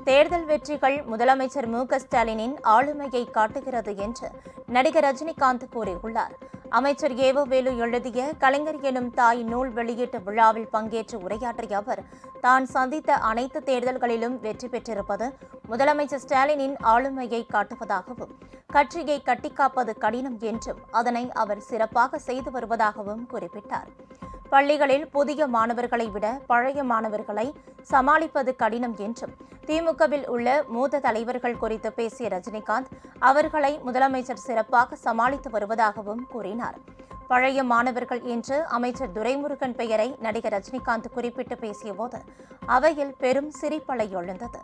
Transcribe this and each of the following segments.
தேர்தல் வெற்றிகள் முதலமைச்சர் மு.க.ஸ்டாலினின் ஆளுமையை காட்டுகிறது என்று நடிகர் ரஜினிகாந்த் கூறியுள்ளார். அமைச்சர் ஏவவேலு எழுதிய கலைஞர் எனும் தாய் நூல் வெளியீட்டு விழாவில் பங்கேற்று உரையாற்றிய அவர், தான் சந்தித்த அனைத்து தேர்தல்களிலும் வெற்றி பெற்றிருப்பது முதலமைச்சர் ஸ்டாலினின் ஆளுமையை காட்டுவதாகவும், கட்சியை கட்டிக்காப்பது கடினம் என்றும் அதனை அவர் சிறப்பாக செய்து வருவதாகவும் குறிப்பிட்டார். பள்ளிகளில் புதிய மாணவர்களை விட பழைய மாணவர்களை சமாளிப்பது கடினம் என்றும், திமுகவில் உள்ள மூத்த தலைவர்கள் குறித்து பேசிய ரஜினிகாந்த், அவர்களை முதலமைச்சர் சிறப்பாக சமாளித்து வருவதாகவும் கூறினார். பழைய மாணவர்கள் என்று அமைச்சர் துரைமுருகன் பெயரை நடிகர் ரஜினிகாந்த் குறிப்பிட்டு பேசியபோது அவையில் பெரும் சிரிப்பலை எழுந்தது.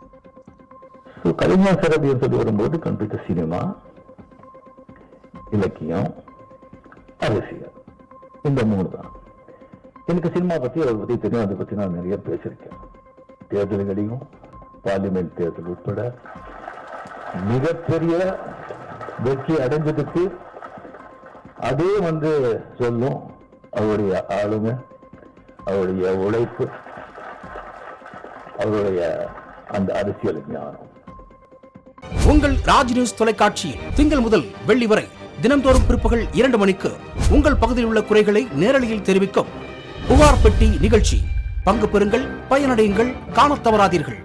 கலைஞர் வரும்போது கம்ப்யூட்டர் சினிமா, இலக்கியம், அரசியல், இந்த மூணு தான். எனக்கு சினிமா பத்தி அவரை பத்தி தெரியும். அதை பத்தி நான் நிறைய பேசியிருக்கேன். தேர்தல்களையும் பார்லிமெண்ட் தேர்தல் உட்பட மிகப்பெரிய வெற்றி அடைஞ்சதுக்கு அதே சொல்லும் அவருடைய ஆளுமை, அவருடைய உழைப்பு, அவருடைய அந்த அரசியல் ஞானம். உங்கள் ராஜ் நியூஸ் தொலைக்காட்சியில் திங்கள் முதல் வெள்ளி வரை தினந்தோறும் பிற்பகல் 2 மணிக்கு உங்கள் பகுதியில் உள்ள குறைகளை நேரலையில் தெரிவிக்கும் புகார் பெட்டி நிகழ்ச்சி. பங்கு பெறுங்கள், பயனடையுங்கள், காணத் தவறாதீர்கள்.